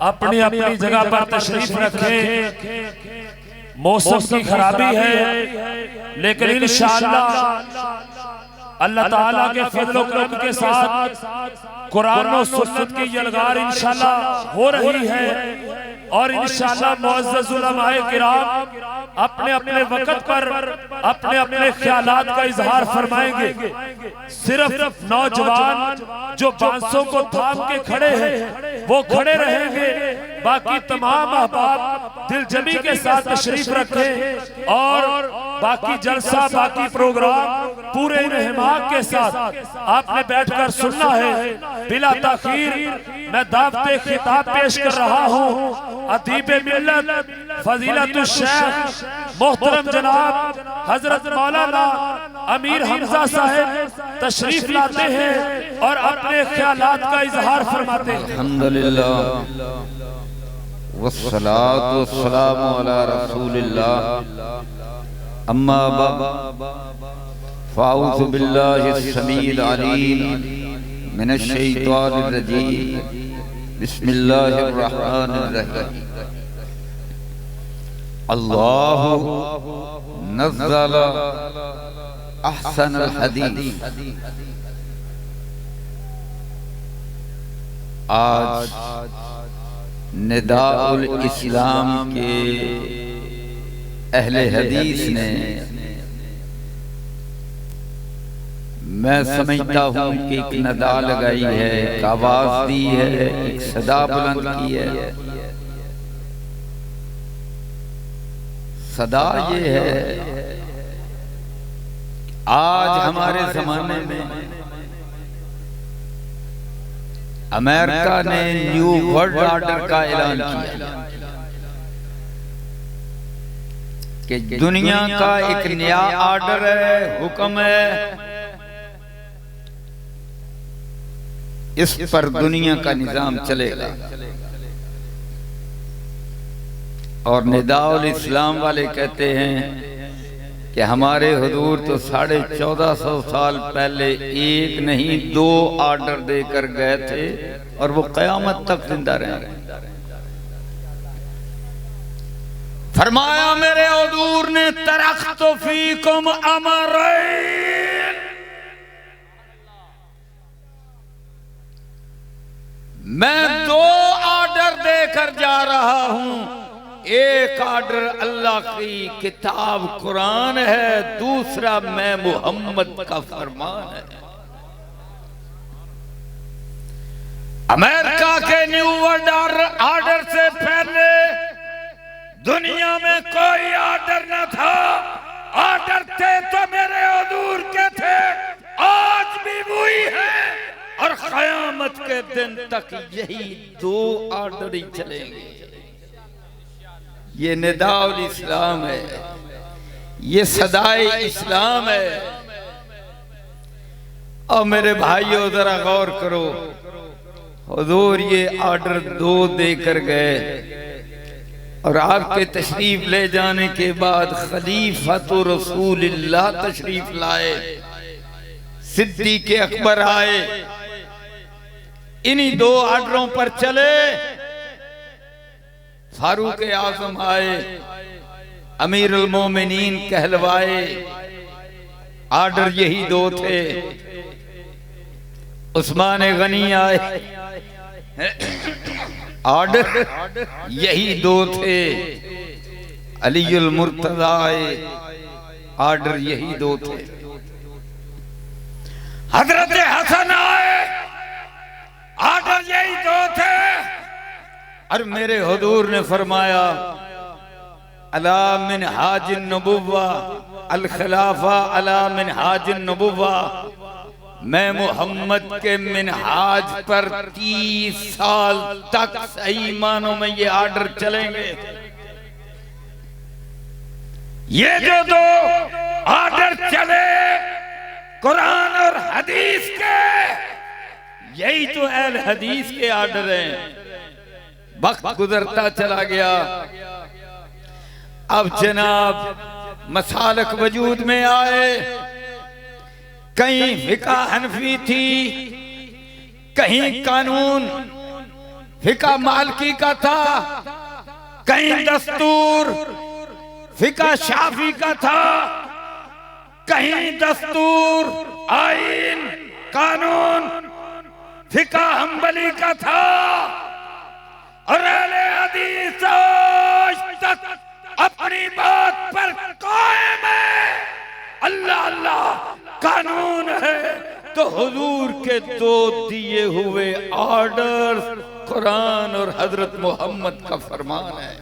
अपनी अपनी जगह पर तशरीफ रखें। मौसम की खराबी है, लेकिन इंशाअल्लाह अल्लाह ताला के फजल करम के साथ कुरान और सुन्नत की यलगार इंशाअल्लाह हो रही है। और इंशाअल्लाह मुअज़्ज़ज़ उलमाए किराम अपने अपने वक्त पर अपने अपने ख्यालात का इजहार फरमाएंगे। सिर्फ नौजवान जो बांसों को थाम के खड़े हैं वो खड़े रहेंगे, बाकी तमाम अहबाब दिलजमी के साथ तशरीफ रखें और बाकी जलसा बाकी प्रोग्राम पूरे इन्हिमाक के साथ आपने बैठकर सुनना है। बिला ताखीर मैं दावते खिताब पेश कर रहा हूँ। अदीब मिल्लत फजीलतुश शेख मोहतरम जनाब हजरत मौलाना अमीर हमजा साहब तशरीफ लाते हैं और अपने ख्यालात का इजहार फरमाते हैं। अल्हम्दुलिल्लाह वस्सलातु वस्सलामु अला रसूलिल्लाह, अम्मा बाद, फ़ाऊज़ु बिल्लाहिस समीइल अलीम मिनश शैतानिर रजीम, बिस्मिल्लाहिर रहमानिर रहीम। अल्लाहु नज़्ज़ल अहसनल हदीस। आज निदाउल इस्लाम के अहले हदीस ने, मैं समझता हूँ कि एक नदा लगाई है, एक आवाज दी है, एक सदा बुलंद की है। सदा ये है, आज हमारे जमाने में अमेरिका ने न्यू वर्ल्ड ऑर्डर का ऐलान किया कि दुनिया का एक नया ऑर्डर है, हुक्म है, इस पर दुनिया का निजाम चलेगा। और निदाउल इस्लाम वाले कहते हैं कि हमारे हुजूर तो 1450 साल पहले एक नहीं 2 ऑर्डर देकर गए थे और वो कयामत तक जिंदा रहे। फरमाया मेरे हुजूर ने, तरख्तु फीकुम अमरैन, मैं 2 ऑर्डर देकर जा रहा हूं। एक ऑर्डर अल्लाह की किताब कुरान है, दूसरा मैं मोहम्मद का फरमान है। अमेरिका के न्यू वर्ल्ड ऑर्डर से पहले दुनिया में कोई ऑर्डर न था। ऑर्डर थे तो मेरे हुजूर के थे, आज भी वही है और क़यामत के दिन तक यही 2 ऑर्डर ही चलेंगे। ये निदाउल इस्लाम है, ये सदाए इस्लाम है। और मेरे भाइयों जरा गौर करो, हुजूर ये ऑर्डर 2 देकर गए और आपके तशरीफ ले जाने के बाद खलीफतुर रसूलिल्लाह तशरीफ लाए, सिद्दीक़ अकबर आए, इन्हीं 2 ऑर्डरों पर चले। फारूक आज़म आए, अमीरुल मोमिनीन कहलवाए, ऑर्डर यही 2 थे। उस्मान गनी आए, ऑर्डर यही 2 थे। अलीउल मुर्तज़ा आए, ऑर्डर यही 2 थे। हजरत हसन आए, ऑर्डर यही 2 थे। और मेरे हुजूर ने फरमाया, अला मिनहाजिन नबुव्वा, अल खिलाफा अला मिनहाजिन नबुव्वा, मैं मोहम्मद के मिनहाज पर 30 साल तक सही मानों में ये ऑर्डर चलेंगे। ये जो 2 ऑर्डर चले कुरान और हदीस के, यही तो अहले हदीस के ऑर्डर हैं। वक्त गुजरता चला गया, अब जनाब मसालक वजूद में आए। कहीं फिका हनफी थी, कहीं कानून फिका मालकी का था, कहीं दस्तूर फिका शाफी का था, कहीं दस्तूर आईन कानून फिका हम्बली का था। और अहले हदीस आज तक अपनी बात पर कायम है। अल्लाह अल्लाह कानून है तो हुजूर के दो दिए हुए ऑर्डर कुरान और हजरत मोहम्मद का फरमान है।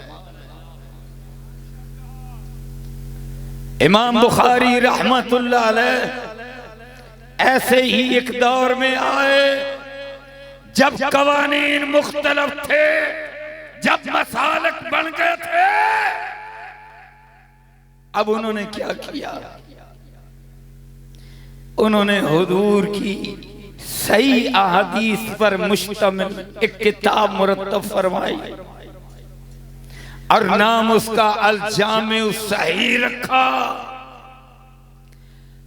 इमाम बुखारी रहमतुल्लाह अलैह ऐसे ही एक दौर में आए जब कवानीन मुख्तलिफ थे, जब मसालक बन गए थे। अब उन्होंने क्या किया? उन्होंने हुजूर की सही अहादीस पर मुश्तमिल एक किताब मुरत्तब फरमाई और नाम उसका अल जामिउ सही रखा।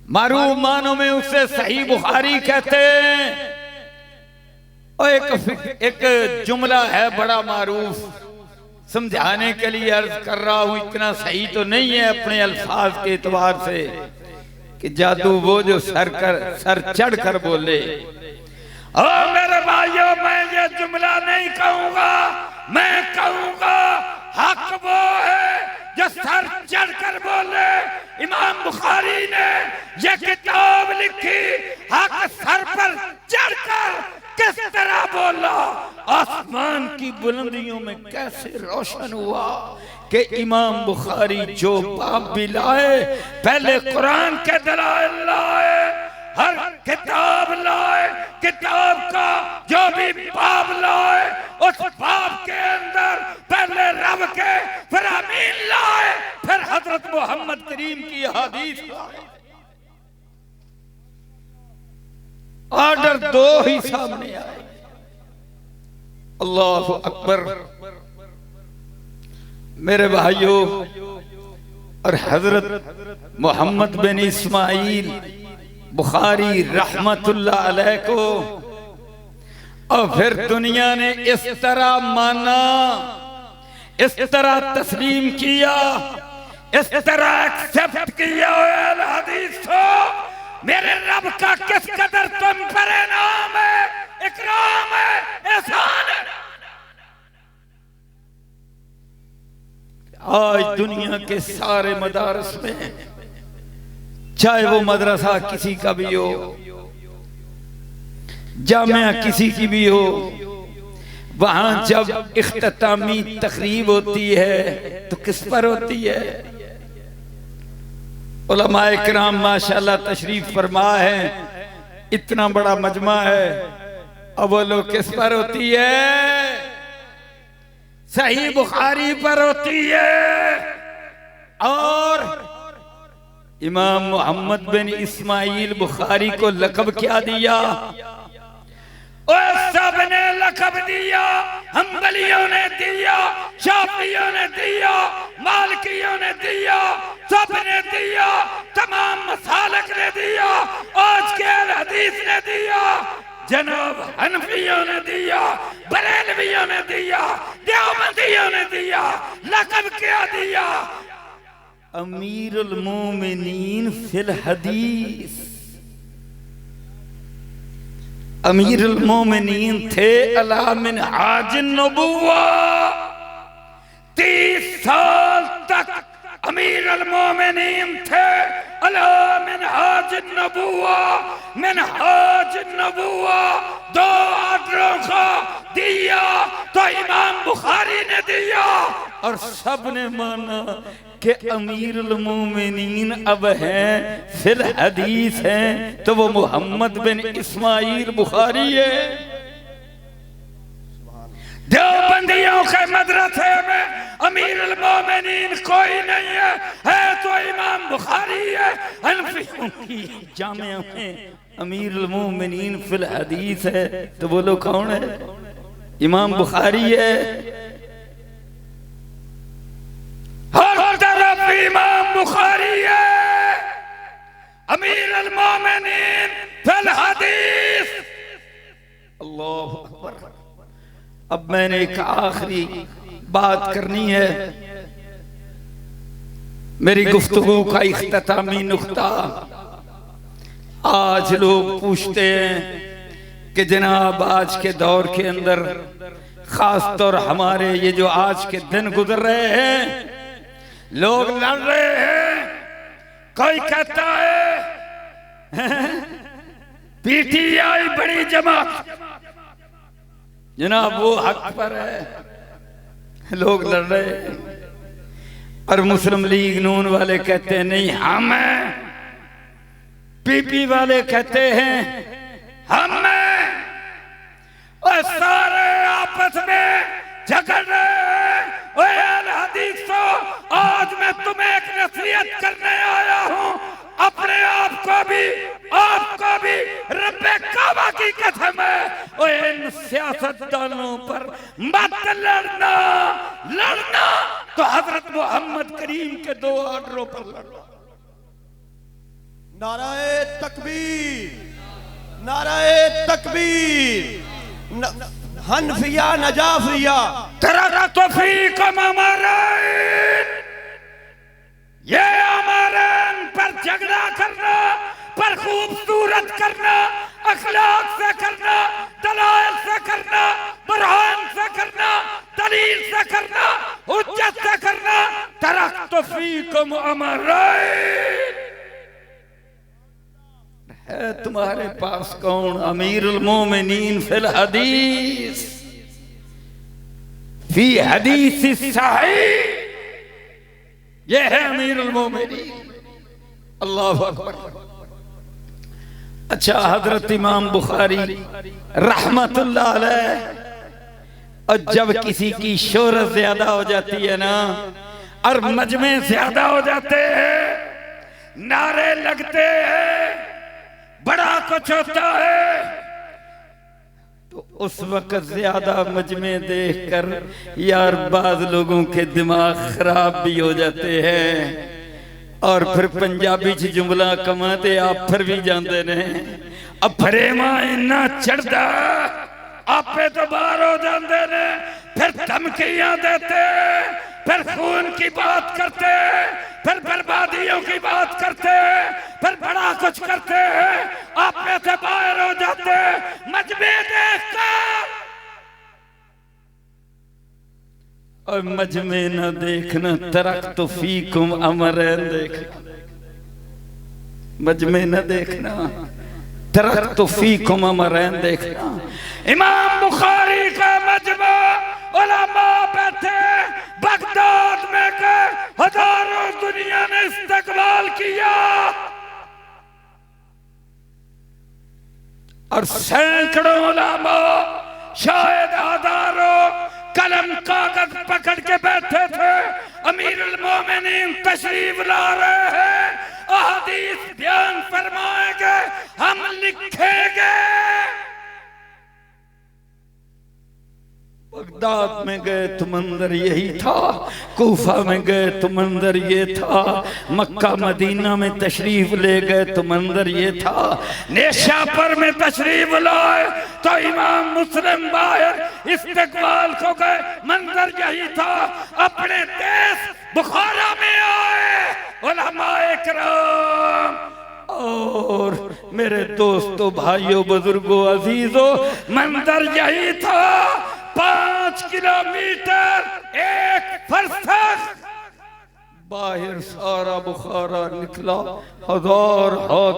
मारूफ मानों में उसे सही बुखारी कहते हैं। और एक जुमला है बड़ा मारूफ, समझाने के लिए अर्ज कर रहा हूं, इतना सही तो नहीं है अपने अल्फाज के एतबार से कि जादू वो जो सर चढ़ कर बोले। और मेरे भाइयों, मैं ये जुमला नहीं कहूंगा, मैं कहूंगा हक वो है जो सर चढ़ कर बोले। इमाम बुखारी ने ये किताब लिखी, हक सर पर चढ़कर किस तरह बोला, आसमान की बुलंदियों में कैसे रोशन हुआ कि इमाम बुखारी जो बाब भी लाए, पहले कुरान के दलाइल लाए, हर किताब लाए, किताब का जो भी बाब लाए उस बाब के अंदर पहले रब के फिर अमीन लाए, फिर हजरत मोहम्मद करीम की हदीस लाए। ऑर्डर दो ही सामने आए। अल्लाह अकबर। मेरे भाइयों, और हजरत मोहम्मद बिन इस्माइल बुखारी रहमतुल्लाह अलैह को और फिर दुनिया ने इस तरह माना, इस तरह तस्लीम किया, इस तरह एक्सेप्ट किया। हदीस हो, मेरे रब का किस कदर तुम पर इनाम है, इकराम है, एहसान है। आज दुनिया के सारे मदारस में, चाहे वो मदरसा किसी का भी हो, जामिया किसी की भी हो, वहां जब इख्तितामी तकरीब होती है तो किस पर होती है? उलमाए किराम माशाअल्लाह तशरीफ फरमा है, इतना बड़ा मजमा है, अब वो लोग किस पर होती है? सही बुखारी पर होती है। और इमाम मोहम्मद बिन इस्माइल बुखारी को लक़ब क्या दिया? सब ने लक़ब दिया, हम्बलियों ने दिया, शाफियों ने दिया, मालिकियों ने दिया, सब ने दिया, तमाम मसालक ने दिया, आज के हदीस ने दिया, जनाब हनफियों ने दिया, बरेलवियों ने दिया, देवबंदियों ने दिया। लक़ब क्या दिया? अमीरुल मोमिनीन फिल हदीस। अमीरुल मोमिनीन थे अला मिनहाज नबुव्वा। 30 साल तक अमीरुल मोमिनीन थे अला मिनहाज नबुव्वा। मिनहाज नबुव्वा 2 ऑर्डरों का दिया तो इमाम बुखारी ने दिया और सब ने माना कि अमीरुल मोमिनीन अब हैं फिल हदीस हैं तो वो मोहम्मद बिन इस्माइल बुखारी है। देवबंदियों के मदरसे में अमीरुल मोमिनीन कोई नहीं है तो इमाम बुखारी है। हनफियों की जामिया में अमीरुल मोमिनीन फिल हदीस है तो वो लोग कौन है? इमाम बुखारी है। हर तरफ इमाम बुखारी है, अमीरुल मोमिनीन फिल हदीस। अल्लाह अकबर। अब मैंने एक आखिरी बात करनी है, मेरी गुफ्तगू का इख्तितामी नुक्ता। आज लोग पूछते हैं कि जनाब आज के दौर के अंदर, खास तौर हमारे ये जो आज के दिन गुजर रहे हैं, लोग लड़ रहे हैं। कोई कहता है पीटीआई बड़ी जमात, जनाब वो हक पर है, लोग लड़ रहे हैं। और मुस्लिम लीग नून वाले कहते हैं नहीं हम हैं, पीपी वाले कहते हैं हम हैं, और सारे आपस में झगड़ रहे हैं। ओए अहले हदीसो, आज मैं तुम्हें एक नसीहत करने आया हूं, अपने आप को भी रब्बे काबा की कसम है, ओए इन सियासतदानों पर मत लड़ना तो हजरत मोहम्मद करीम के 2 ऑर्डरों पर लड़ना। नाराए तकबीर, नाराए तकबीर, हनफिया नजाफिया तरक्तो फीकुम अमरैन, ये अमरैन पर झगड़ा करना, पर खूबसूरत करना, अखलाक से करना, दलाइल से करना, बुरहान से करना, दलील से करना, हुज्जत से करना। तरक्तो फीकुम अमरैन, है तुम्हारे पास कौन? अमीरुल मोमिनीन फिल हदीस, फी हदीस सहीह, ये है अमीरुल मोमिनीन। अल्लाहु अकबर। अच्छा, हजरत इमाम बुखारी रहमतुल्लाह अलैह, और जब किसी की शोहरत ज्यादा हो जाती है ना, और मजमे ज्यादा हो जाते हैं, नारे लगते हैं, बड़ा कुछ होता है, तो उस वक्त ज्यादा मजमे देखकर यार बाज लोगों के दिमाग खराब भी हो जाते हैं। और फिर पंजाबी च जुमला कमाते आप फिर भी जानते ने, अब फरेमा इन्ना चढ़दा आपे तो बाहर हो जाते ने, फिर धमकियां देते, फिर खून की बात करते, फिर बर्बादियों की बात करते, फिर बड़ा कुछ करते हैं, आप में से बाहर हो जाते। मजमे देखकर और मजमे न देखना, तरक्तो फीकुम अमरैन देखना, मजमे न देखना, तरक्तो फीकुम अमरैन देखना। इमाम बुखारी का मजमा उलमा बैठे बगदाद में गए, हजारों दुनिया ने इस्तकबाल किया, और सैकड़ों उलमा, शायद हजारों कलम कागज पकड़ के बैठे थे। अमीरुल मोमिनीन तशरीफ ला रहे हैं, अहदीस बयान फरमाएंगे, हम लिखेंगे। बगदाद में गए तो मंजर यही था, कूफा में गए तो मंजर ये था, मक्का मदीना में तशरीफ ले गए तो मंजर ये था, नेशापुर में तशरीफ लाए तो इमाम मुस्लिम बाहर इस्तकबाल को गए, मंजर यही था। अपने देश बुखारा में आए उलमाए किराम, और मेरे दोस्तों, भाइयों, बुजुर्गों, अजीजों, मंजर यही था। 5 किलोमीटर एक फरसख बाहर सारा बुखारा निकला, हजार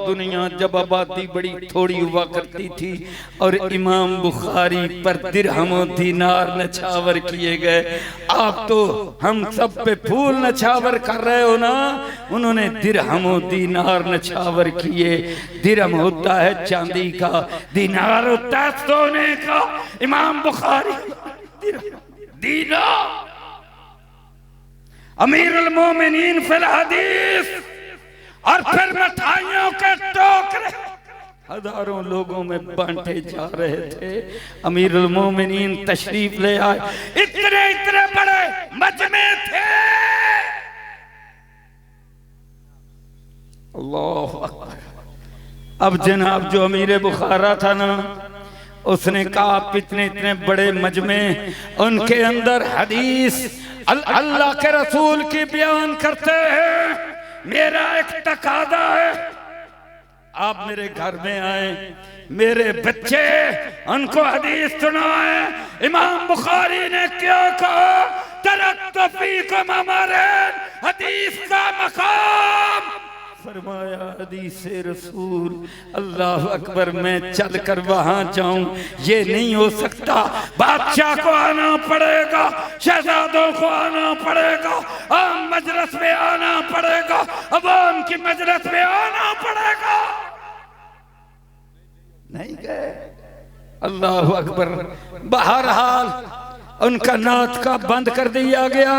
दुनिया जब आबादी बड़ी थोड़ी हुआ करती थी, और इमाम बुखारी पर दिरहमों दीनार नछावर किए गए। आप तो हम सब पे फूल नछावर कर रहे हो ना, उन्होंने दिरहमों दीनार नछावर किए। दिरहम होता है चांदी का, दीनार होता है सोने का। इमाम बुखारी दीनार, अमीरुल मोमिनीन फिल हदीस, और फिर मिठाइयों के टोकरे हजारों लोगों में बांटे जा रहे थे। अमीरुल मोमिनीन तशरीफ ले आए, इतने इतने बड़े मजमे थे। अल्लाह अकबर। अब जनाब जो अमीर बुखारा था ना, उसने कहा आप इतने इतने बड़े मजमे उनके अंदर हदीस अल्लाह के रसूल की बयान करते हैं, मेरा एक तकादा है आप मेरे घर में आए, मेरे बच्चे उनको हदीस सुनाए। इमाम बुखारी ने क्या कहा, तरक्तु फीकुम अमरैन, हदीस का मकाम, फरमाया हदीस रसूल। अल्लाह अकबर, मैं चल कर वहां जाऊं ये नहीं हो सकता, बादशाह को आना पड़ेगा, शहजादों को आना पड़ेगा, आम मजलिस में आना पड़ेगा, अवाम की मजलिस में आना पड़ेगा। नहीं गए। अल्लाह अकबर। बहरहाल उनका नात का बंद कर दिया गया,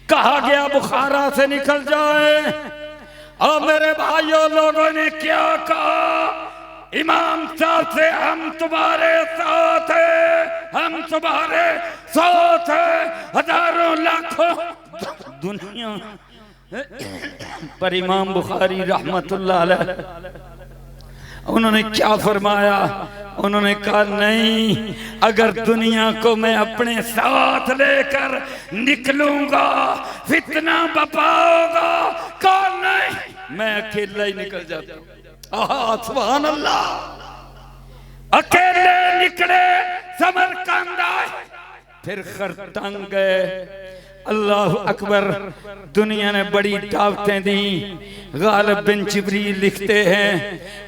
कहा गया बुखारा से निकल जाए। और मेरे भाइयों लोगों ने क्या कहा, इमाम साहब से हम तुम्हारे साथ हैं, हम तुम्हारे साथ हैं, हजारों लाखों दुनिया पर इमाम बुखारी रहमतुल्लाह अलैह उन्होंने क्या फरमाया, उन्होंने कहा नहीं, अगर दुनिया को मैं अपने साथ लेकर निकलूंगा फितना बपा होगा, कहा नहीं मैं अकेला ही निकल जाता। सुभान अल्लाह। अकेले निकले समरकंद आए, फिर खरतंग गए। अल्लाह अकबर। दुनिया ने बड़ी दावतें दी। गालिब बिन जिब्रील लिखते हैं,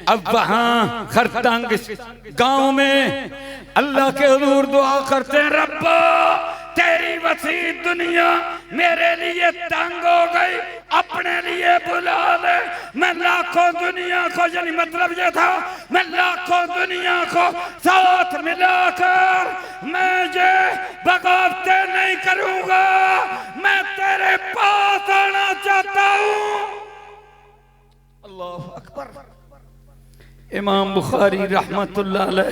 अब वहां खरतंग गांव में अल्लाह के हुजूर दुआ करते हैं, रब्बा तेरी वसी दुनिया मेरे लिए तंग हो गई, अपने लिए बुला ले। मैं लाखों दुनिया को, यानी मतलब ये था मैं लाखों दुनिया को साथ मिलाकर मैं ये बगावतें नहीं करूंगा, मैं तेरे पास आना चाहता हूं। अल्लाह अकबर। इमाम बुखारी रहमतुल्लाह अलैह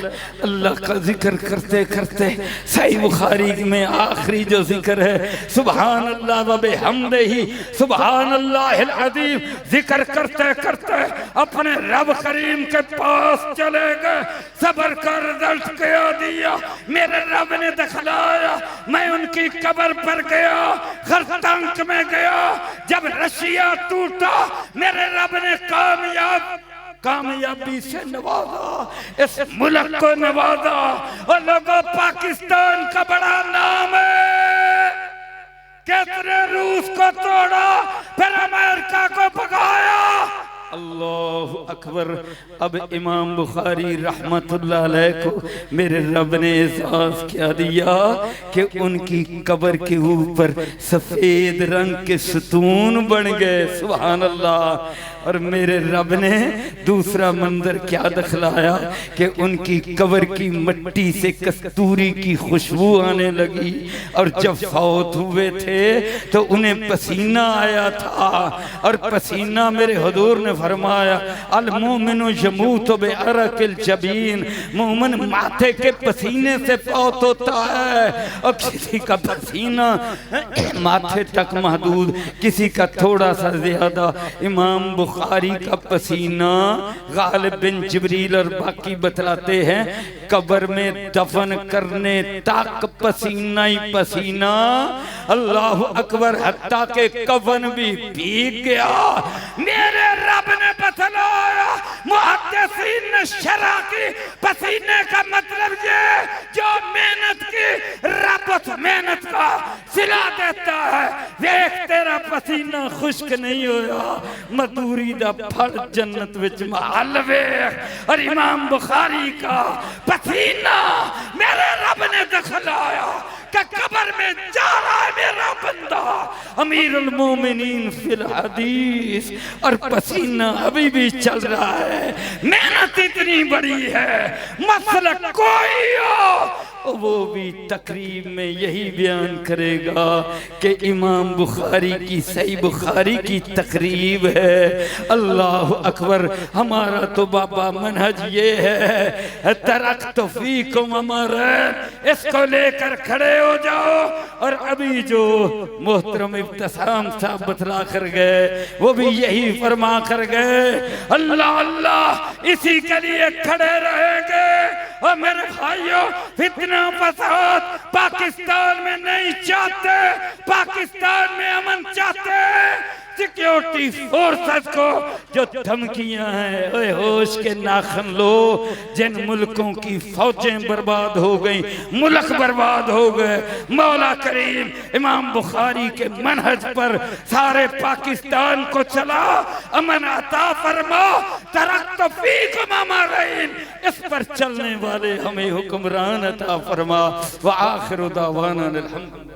अल्लाह का जिक्र करते करते सही बुखारी में आखिरी जो जिक्र है, सुभान अल्लाह व बिहम्दिही सुभान अल्लाहिल अज़ीम, जिक्र करते करते अपने रब करीम के पास चले गए। सब्र का रिजल्ट क्या दिया, मेरे रब ने दिखलाया। मैं उनकी कब्र पर गया, खरतंग में गया, जब रशिया टूटा मेरे रब ने कामयाबी से नवाजा, इस मुल्क को नवाजा। और लोगों, पाकिस्तान का बड़ा नाम है, कितने रूस को तोड़ा, फिर अमेरिका को भगाया। अल्लाह अकबर। अब इमाम बुखारी रहमतुल्लाह अलैह को मेरे रब ने एहसास क्या दिया कि उनकी कब्र के ऊपर सफेद रंग के सतून बन गए। सुभान अल्लाह। और मेरे रब ने दूसरा मंजर क्या दिखलाया कि उनकी कब्र की मिट्टी से कस्तूरी की खुशबू आने लगी। और जब फौत हुए थे तो उन्हें पसीना आया था, और पसीना मेरे हुजूर ने फरमाया, अल मोमिनु यमूतु बिअरकिल जबीन, मोमिन माथे के पसीने से फौत होता है। और किसी का पसीना माथे तक महदूद, किसी का थोड़ा सा ज्यादा। इमाम बुखारी का पसीना, गालिब बिन जिब्रील और बाकी बतलाते हैं, कब्र में दफन करने तक पसीना ही पसीना। अल्लाह अकबर। हत्ता के कफन भी भीग गया। मेरे रब ने बतलाया, मुहद्दिसीन ने शरह की, पसीने का मतलब ये जो मेहनत की रब उस मेहनत का सिला देता है। देख तेरा पसीना खुश्क नहीं होया, मजदूरी दा फल जन्नत विच महल वेख। और इमाम बुखारी का पसीना मेरे रब ने दिखलाया कि कब्र में जा रहा है मेरा बंदा, अमीरुल मोमिनीन फिल हदीस, और पसीना अभी भी चल रहा है। मेहनत इतनी बड़ी है, मसला कोई हो वो भी तकरीब में यही बयान करेगा कि इमाम बुखारी की सही बुखारी की तकरीब है। अल्लाह अकबर। हमारा तो बाबा मनहज ये है, तरक्त फीकुम अमरैन, इसको लेकर खड़े हो जाओ। और अभी जो मोहतरम इब्तिसाम साहब बतला कर गए वो भी यही फरमा कर गए, अल्लाह अल्लाह इसी के लिए खड़े रहेंगे। और मेरे भाइयों, फितना फसाद पाकिस्तान में नहीं चाहते, पाकिस्तान में अमन चाहते। सिक्योरिटी फोर्सेस को जो धमकियां हैं, ओए होश के नाखन लो। जिन मुल्कों की फौजें बर्बाद हो गई, मुल्क बर्बाद हो गए, मौला करीम इमाम बुखारी के मनहज पर सारे पाकिस्तान को चला, अमन अता फरमा, तरक्त फीकुम अमरैन, इस पर चलने वाले हमें हुक्मरान अता फरमा। व आखिर दावाना अल्हम्दुलिल्लाह।